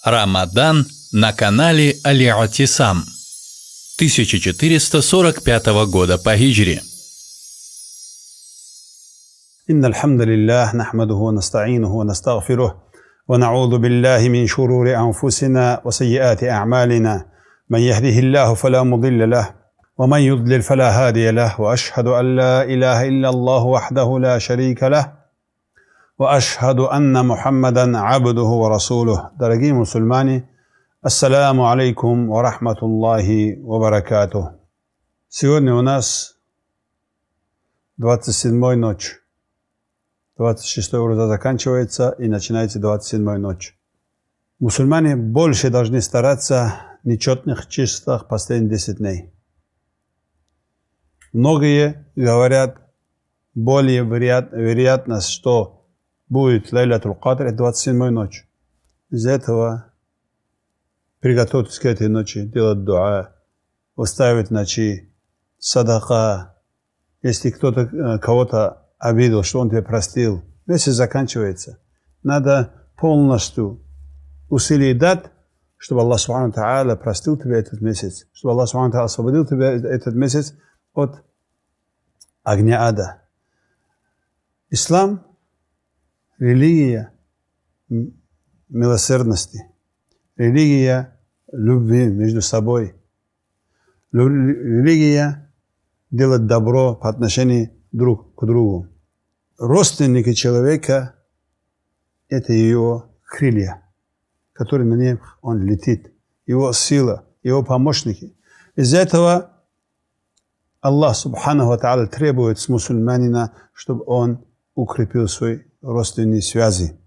Рамадан на канале Аль-Атисам 1445 года по хиджре. إن الحمد لله نحمده ونستعينه ونستغفره ونعوذ بالله من شرور أنفسنا وسيئات أعمالنا من يهده الله فلا مضل له ومن يضلل فلا هادي له وأشهد أن لا إله إلا الله وحده لا شريك له وأشهد أن محمدا عبده ورسوله. Дорогие мусульмане, ассаламу алейкум ва рахматуллахи ва баракатух. Сегодня у нас 27-й ночь. 26-й уроза заканчивается и начинается 27-й ночь. Мусульмане больше должны стараться нечетных числах последних 10 дней. Многие говорят, более вероятность, что будет Лайлатуль Кадр, это 27-й ночь. Из-за этого приготовьтесь к этой ночи, делать дуа, устраивать ночи, садака. Если кто-то кого-то обидел, что он тебя простил, месяц заканчивается. Надо полностью усилий дать, чтобы Аллах Субхану Тааля простил тебя этот месяц, чтобы Аллах Субхану Тааля освободил тебя этот месяц от огня ада. Ислам — религия милосердности, религия любви между собой, религия делать добро по отношению друг к другу. Родственники человека — это его крылья, которые на них он летит, его сила, его помощники. Из-за этого Аллах Субханаху ва Тааля требует с мусульманина, чтобы он укрепил свои родственные связи.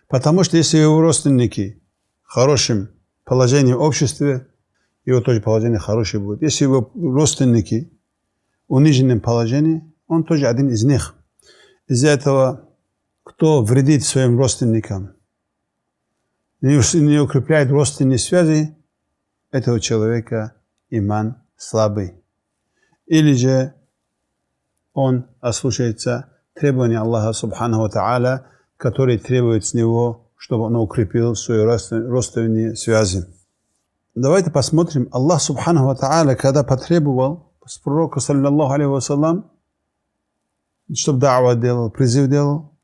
Потому что если его родственники в хорошем положении в обществе, его тоже положение хорошее будет. Если его родственники в униженном положении, он тоже один из них. Из-за этого, кто вредит своим родственникам, не укрепляет родственные связи, этого человека иман слабый. Или же он ослушается требования Аллаха Субханаху ва Тааля, который требует с него, чтобы он укрепил свои родственные связи. Давайте посмотрим. Аллах Субханаху ва Тааля, когда потребовал с пророка, саллаллаху алейхи вассалам, чтобы да'ва делал, призыв делал,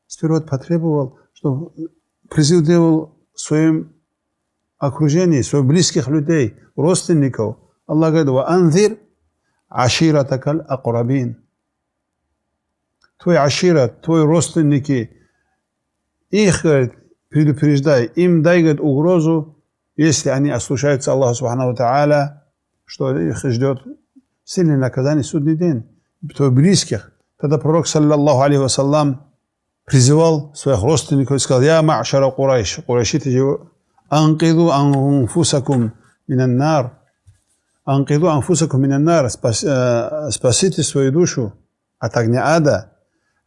сперва потребовал, чтобы призыв делал в своем окружении, своих близких людей, родственников. Аллах говорит: «Ва анзир аширатакаль акрабин». Твой ашират, твои родственники, их, говорит, предупреждай, им дай, говорит, угрозу, если они ослушаются Аллаха Субханаху ва Тааля, что их ждет сильное наказание в судный день, твоих близких. Тогда пророк, саллаллаху алейхи вассалам, призывал своих родственников и сказал: «Я ма'шара Курайш, курайшите, анкиду анфусакум минан нар, анкиду анфусакум минан нар, спасите свою душу от огня ада.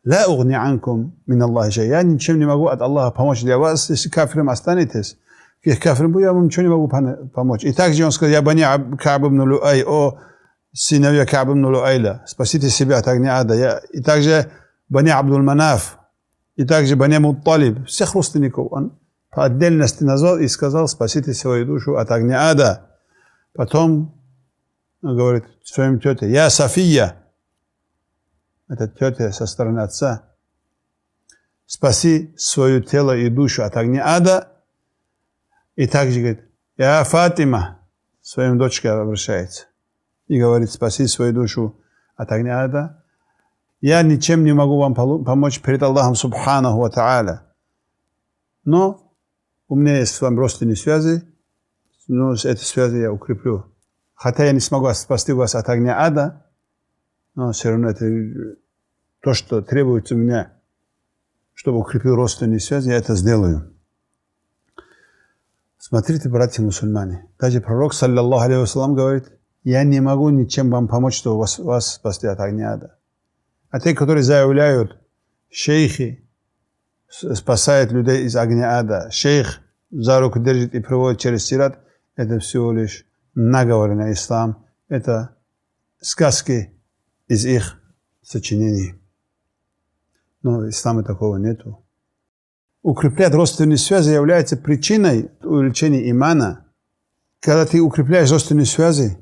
Ла угни анкум мин Аллахи шай». Я ничем не могу от Аллаха помочь для вас, если кафиром останетесь. Если кафиром я вам ничего не могу помочь. И также он сказал: «Я бани Ка'б ибн Лу'ай, о сыновья Ка'б ибн Лу'айля, спасите себя от огня ада». И также бани Абдул Манаф, и также бани Мутталиб, всех родственников он по отдельности назвал и сказал: спасите свою душу от огня ада. Потом он говорит своим тете: «Я София», это тетя со стороны отца, спаси свое тело и душу от огня ада. И также говорит: «Я Фатима», своим дочке обращается и говорит: спаси свою душу от огня ада. Я ничем не могу вам помочь перед Аллахом Субханаху ва Тааля, но у меня есть с вами родственные связи, но с этой связи я укреплю. Хотя я не смогу спасти вас от огня ада, но все равно это то, что требуется у меня, чтобы укрепил родственные связи, я это сделаю. Смотрите, братья мусульмане, даже пророк, саллаллаху алейхи вассалам, говорит: я не могу ничем вам помочь, чтобы вас спасти от огня ада. А те, которые заявляют, шейхи спасают людей из огня ада, шейх за руку держит и проводит через сират, это всего лишь наговоры на ислам, это сказки из их сочинений. Но в исламе такого нету. укреплять родственные связи является причиной увеличения имана. Когда ты укрепляешь родственные связи,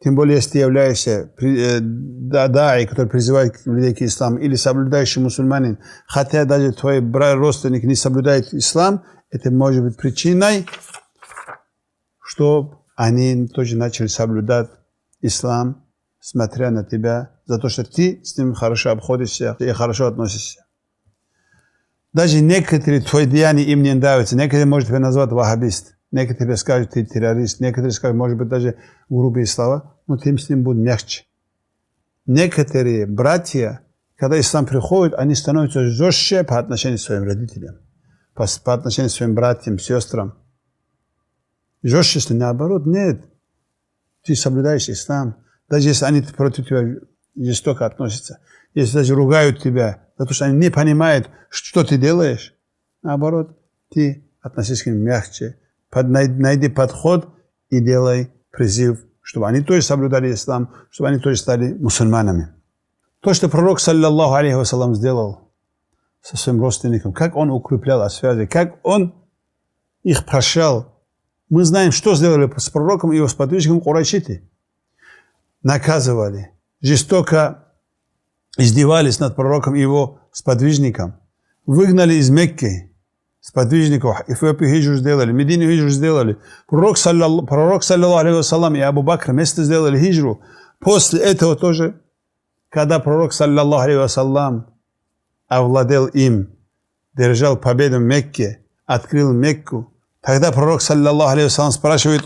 тем более, если ты являешься даи, который призывает людей к исламу, или соблюдающий мусульманин, хотя даже твой родственник не соблюдает ислам, это может быть причиной, чтобы они тоже начали соблюдать ислам, смотря на тебя, за то, что ты с ним хорошо обходишься и хорошо относишься. Даже некоторые твои деяния им не нравятся. Некоторые, может, тебя назвать ваххабист. Некоторые тебе скажут, ты террорист. Некоторые скажут, может быть, даже грубые слова. Но ты с ним будешь мягче. Некоторые братья, когда ислам приходит, они становятся жестче по отношению к своим родителям. По отношению к своим братьям, сестрам. Жестче, если наоборот, нет. Ты соблюдаешь ислам. Даже если они против тебя жестоко относятся. Если даже ругают тебя, за то, что они не понимают, что ты делаешь. Наоборот, ты относись к ним мягче. Найди подход и делай призыв, чтобы они тоже соблюдали ислам, чтобы они тоже стали мусульманами. То, что пророк, саллаллаху алейхи вассалам, сделал со своим родственником, как он укреплял связи, как он их прощал. Мы знаем, что сделали с пророком и его сподвижником курайшиты. Наказывали, жестоко издевались над пророком и его сподвижником. Выгнали из Мекки сподвижников, Эфиопию хиджру сделали, Медину хиджру сделали. Пророк, саллаллаху алейхи вассалам, и Абу Бакр вместе сделали хиджру. После этого тоже, когда пророк, саллаллаху алейхи вассалам, овладел им, держал победу в Мекке, открыл Мекку, тогда пророк, саллаллаху алейхи вассалам, спрашивает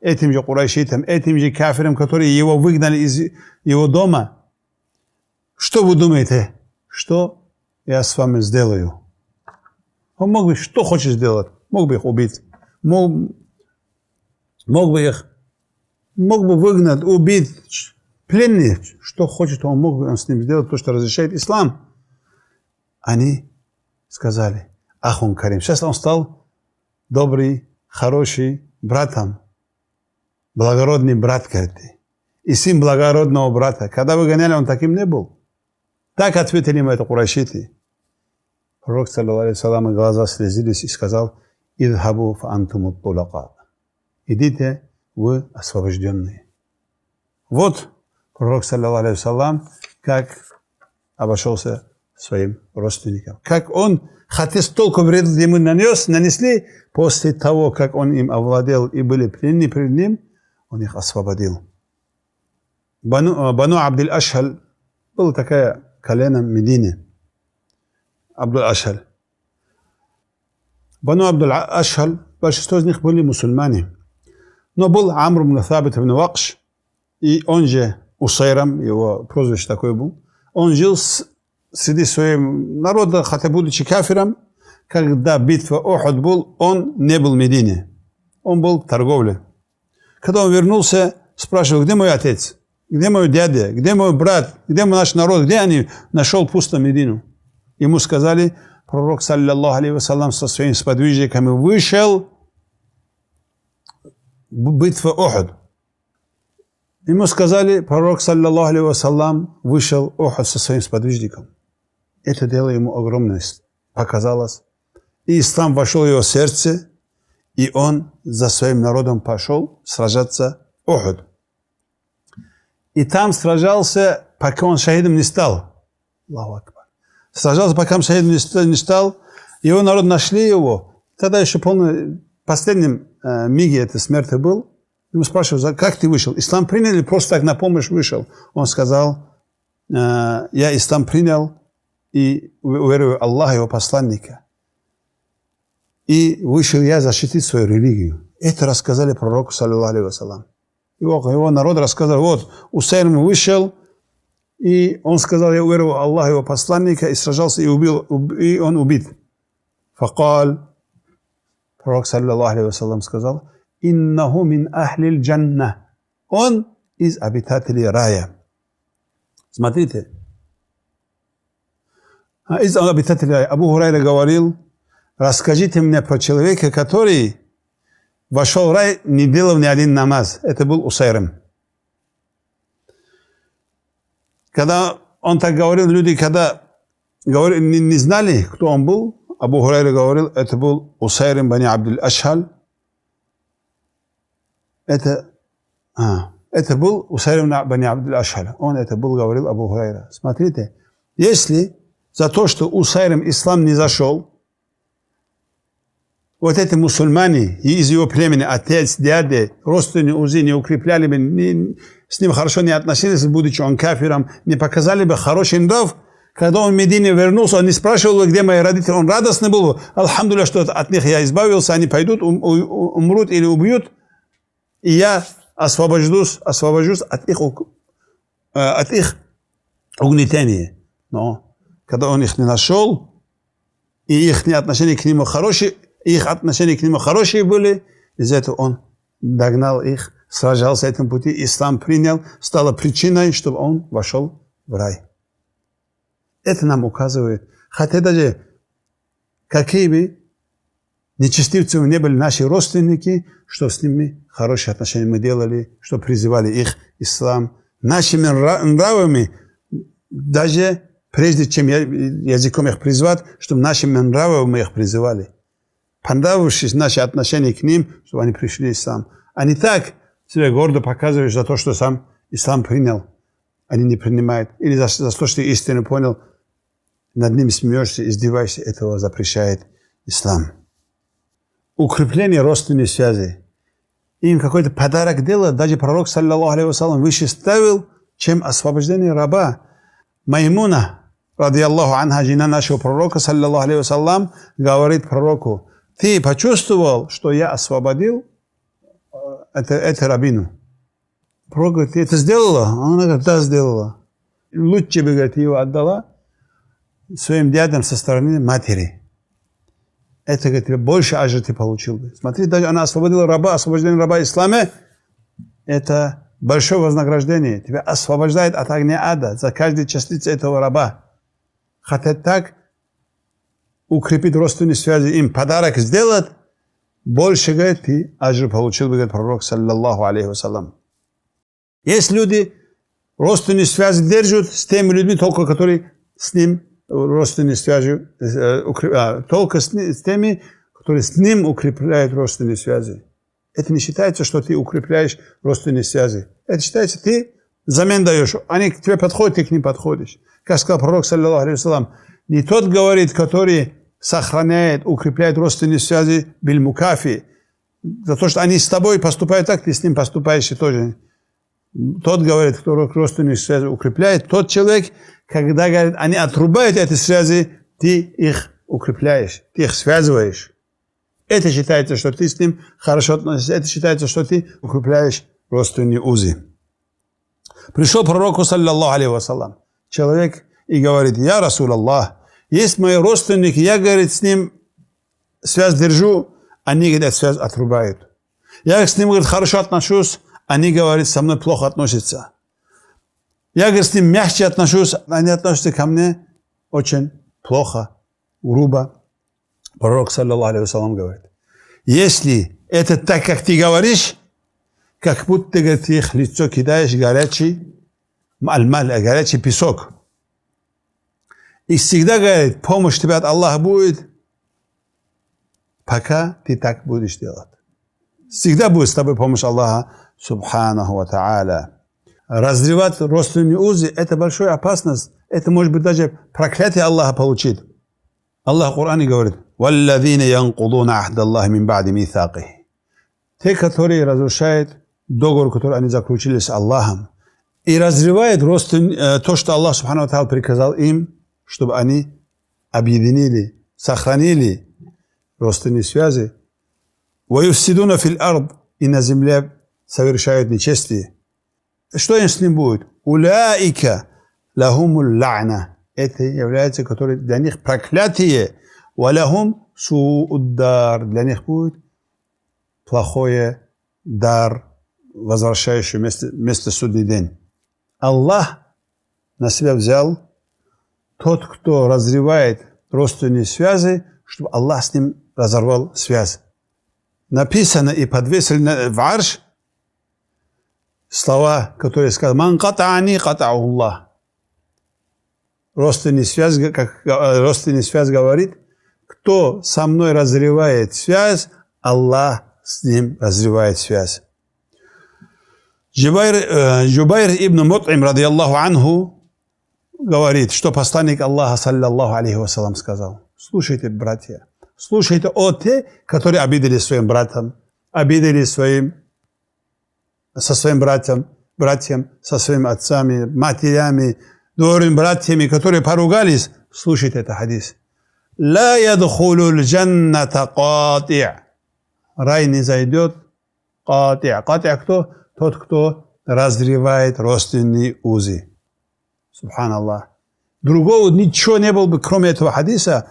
этим же курайшитам, этим же кафирам, которые его выгнали из его дома: что вы думаете, что я с вами сделаю? Он мог бы, что хочет сделать? Мог бы их убить. Мог бы выгнать, убить, пленить. Что хочет, он мог бы с ним сделать, то, что разрешает ислам. Они сказали: Ахун Карим. Сейчас он стал добрый, хороший братом. Благородный брат, говорите. И сын благородного брата. Когда выгоняли, он таким не был. Так ответили ему это курайшиты. Пророк, саллаллаху алейхи вассалам, глаза слезились и сказал: «Идхабу фа антумут тулака». Идите, вы освобожденные. Вот пророк, саллаллаху алейхи вассалам, как обошелся своим родственникам. Как он, хотя столько вреда ему нанесли, после того, как он им овладел и были пленны перед ним, он их освободил. Бану Абдул-Ашхаль была такая колено Медины. Абдул-Ашхаль. Бану Абдул-Ашхаль, большинство из них были мусульмане. Но был Амр ибн Thабит ибн Вакш, и он же Усайрам, его прозвище такое был. Он жил среди своего народа, хотя будучи кафиром. Когда битва Ухуд был, он не был в Медине. Он был в торговле. Когда он вернулся, спрашивал: где мой отец? Где мой дядя? Где мой брат? Где наш народ? Где они? Нашел пусто Медину. Ему сказали: пророк, саллаллаху алейхи вассалам, со своими сподвижниками вышел в битву Ухуд. Ему сказали: пророк, саллаллаху алейхи вассалам, вышел в Ухуд со своим сподвижником. Это дело ему огромность показалось. И ислам вошел в его сердце, и он за своим народом пошел сражаться в Ухуд. И там сражался, пока он шахидом не стал. Аллаху акбар. Сражался, пока он шахидом не стал. Его народ нашли его. Тогда еще в последнем миге этой смерти был. Ему спрашивают: как ты вышел? Ислам принял или просто так на помощь вышел? Он сказал: я ислам принял и уверую Аллаха, его посланника. И вышел я защитить свою религию. Это рассказали пророку, саллаллаху алейхи вассалам. Его народ рассказал: вот, Усайрим вышел, и он сказал: я уверовал Аллаха, его посланника, и сражался, и он убит. Факал, пророк, саллаллаху алейхи вассалам, сказал: иннаху мин ахлил джанна. Он из обитателей рая. Смотрите. Из обитателей рая. Абу Хурайра говорил: расскажите мне про человека, который вошел в рай, не делал ни один намаз. Это был Усайрим. Когда он так говорил, люди, когда не знали, кто он был, Абу Хурайра говорил, это был Усайрим бани Абдул-Ашхаль. Это был Усайрим бани Абдул-Ашхаль. Это был, говорил Абу Хурайра. Смотрите, если за то, что Усайрим ислам не зашел, вот эти мусульмане из его племени, отец, дядя, родственники УЗИ не укрепляли бы, с ним хорошо не относились, будучи он кафиром, не показали бы хороший нрав, когда он в Медине вернулся, он не спрашивал, где мои родители, он радостный был, алхамдулилля, что от них я избавился, они пойдут, умрут или убьют, и я освобожусь от их угнетения. Но когда он их не нашел, и их отношения к нему хорошие, были, из-за этого он догнал их, сражался этим пути, ислам принял, стало причиной, чтобы он вошел в рай. Это нам указывает, хотя даже какие бы нечестивцами не были наши родственники, что с ними хорошие отношения мы делали, что призывали их ислам. Нашими нравами, даже прежде чем языком их призвать, чтобы нашими нравами мы их призывали. Понравившись наши отношения к ним, чтобы они пришли в ислам. А не так себя гордо показываешь за то, что сам ислам принял. Они не принимают. Или за то, что ты истину понял, над ними смеешься, издеваешься. Этого запрещает ислам. Укрепление родственной связи. Им какой-то подарок делать, даже пророк, саллаллаху алейхи вассалам, выше ставил, чем освобождение раба. Маймуна, радиаллаху анха, жена нашего пророка, саллаллаху алейхи вассалам, говорит пророку: ты почувствовал, что я освободил эту рабину? Пророк говорит: ты это сделала? Она говорит: да, сделала. Лучше бы, говорит, его отдала своим дядям со стороны матери. Это, говорит, тебе больше ажра ты получил бы. Смотри, даже она освободила раба, освобождение раба в исламе, это большое вознаграждение. Тебя освобождает от огня ада за каждую частицу этого раба. Хотя так укрепить родственные связи, им подарок сделать, больше, говорит, ты ажр получил бы, говорит пророк, саллаллаху алейхи вассалам. Есть люди, родственные связи держат с теми людьми, только которые с ним родственные связи, только с теми, которые с ним укрепляют родственные связи. Это не считается, что ты укрепляешь родственные связи. Это считается, ты замен даешь. Они к тебе подходят, ты к ним подходишь. Как сказал пророк, саллаллаху алейхи вассалам, не тот говорит, который сохраняет, укрепляет родственные связи биль-мукафи. За то, что они с тобой поступают так, ты с ним поступаешь и тоже. Тот говорит, кто родственные связи укрепляет, тот человек, когда, говорит, они отрубают эти связи, ты их укрепляешь, ты их связываешь. Это считается, что ты с ним хорошо относишься, это считается, что ты укрепляешь родственные узы. Пришел пророку, саллаллаху алейхи вассалам, человек и говорит: я Расул Аллах, есть мои родственники, я, говорит, с ним связь держу, они, говорит, связь отрубают. Я с ним, говорит, хорошо отношусь, они, говорит, со мной плохо относятся. Я, говорит, с ним мягче отношусь, они относятся ко мне очень плохо, грубо. Пророк, саллаллаху алейхи вассалам, говорит: если это так, как ты говоришь, как будто, говорит, ты их лицо кидаешь горячий песок. И всегда, говорит, помощь тебе от Аллаха будет, пока ты так будешь делать. Всегда будет с тобой помощь Аллаха, субханаху ва та'аля. Разрывать родственные узы – это большая опасность. Это может быть даже проклятие Аллаха получит. Аллах в Коране говорит: «Валлазина янкудуна ахдаллахи мин ба'ди мисақихи». Те, которые разрушают договор, который они заключили с Аллахом, и разрывают то, что Аллах субхану ва та'аля приказал им, чтобы они объединили, сохранили родственные связи. «Ваюфсидуна фил ард», и на земле совершают нечестие. Что им с ним будет? «Улаика лахумул ла'на». Это является, который для них проклятие. «Валахум су'уддар». Для них будет плохое дар, возвращающий вместо судный день. Аллах на себя взял тот, кто разрывает родственные связи, чтобы Аллах с ним разорвал связь. Написано и подвесили в арш слова, которые сказали: «Ман ката'ани ката'у Аллах». Родственная связь говорит: кто со мной разрывает связь, Аллах с ним разрывает связь. Джубайр ибн Мут'им, ради Аллаху анху, говорит, что посланник Аллаха, саллаллаху алейхи вассалам, сказал: слушайте, братья, слушайте о те, которые обидели своим братом, обидели со своим братьям, со своими отцами, матерями, двоюродными братьями, которые поругались. Слушайте этот хадис. «Ла ядхулу джанната кати'». Рай не зайдет кати'. Кати' кто? Тот, кто разрывает родственные узы. Субханаллах. Другого ничего не было бы, кроме этого хадиса.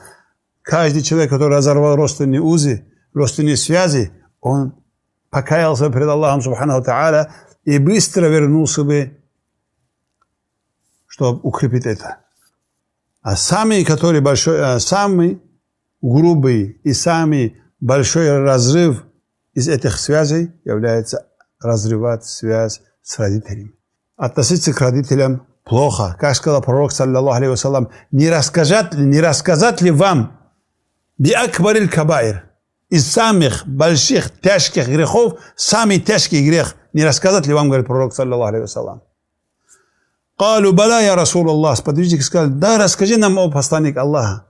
Каждый человек, который разорвал родственные узы, родственные связи, он покаялся перед Аллахом Субханаху Тааля и быстро вернулся бы, чтобы укрепить это. А самый грубый и самый большой разрыв из этих связей является разрывать связь с родителями. Относиться к родителям плохо. Как сказал пророк, саллаллаху алейхи вассалам, не рассказать ли вам би акбариль кабаир, из самых больших, тяжких грехов, самый тяжкий грех, не рассказать ли вам, говорит пророк, саллаллаху алейхи вассалам. Калу бала я Расулаллах. Сподвижники сказали: да, расскажи нам, о посланник Аллаха.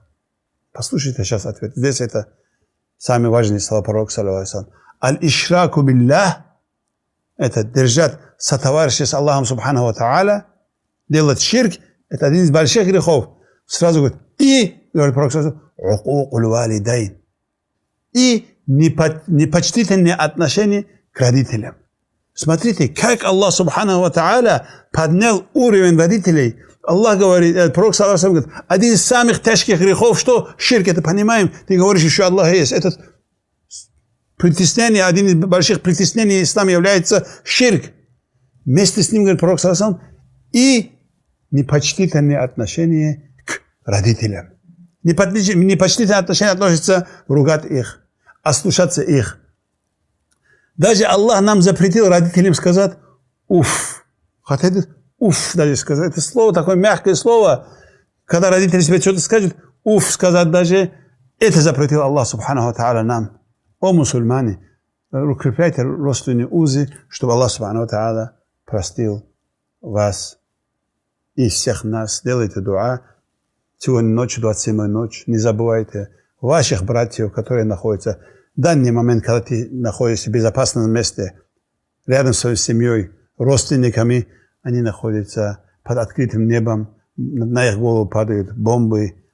Послушайте сейчас ответ. Здесь это самые важные слова пророка, саллаллаху алейхи вассалам. Аль-ишраку биллах, это держать сотоварища с Аллахом Субханаху ва Тааля, делать ширк, это один из больших грехов. Сразу говорит: и, говорит пророк, укукуль валидайн, и непочтительные отношения к родителям. Смотрите, как Аллах Субханаху ва Тааля поднял уровень родителей. Аллах говорит, пророк саллаллаху алейхи ва саллям говорит: один из самых тяжких грехов, что ширк, это понимаем, ты говоришь, еще Аллах есть. Это притеснение, один из больших притеснений ислама является ширк. Вместе с ним, говорит пророк саллаллаху алейхи ва саллям, и непочтительные отношения к родителям. Непочтительные отношения относятся ругать их, ослушаться их. Даже Аллах нам запретил родителям сказать «уф». Хотите «уф» даже сказать. Это слово, такое мягкое слово. Когда родители себе что-то скажут, «уф» сказать даже, это запретил Аллах Субханаху ва Тааля нам. О мусульмане, укрепляйте родственные узы, чтобы Аллах Субханаху ва Тааля простил вас и всех нас. Делайте дуа. Сегодня ночью, 27-й ночь. Не забывайте ваших братьев, которые находятся в данный момент, когда ты находишься в безопасном месте, рядом с своей семьей, родственниками, они находятся под открытым небом, на их голову падают бомбы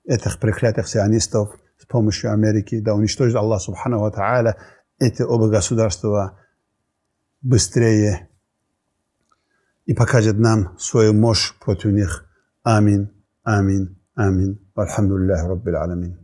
этих проклятых сионистов с помощью Америки. Да уничтожит Аллах Субханаху ва Тааля эти оба государства быстрее и покажет нам свою мощь против них. Амин, амин, амин. Альхамдулиллахи Раббил Аламин.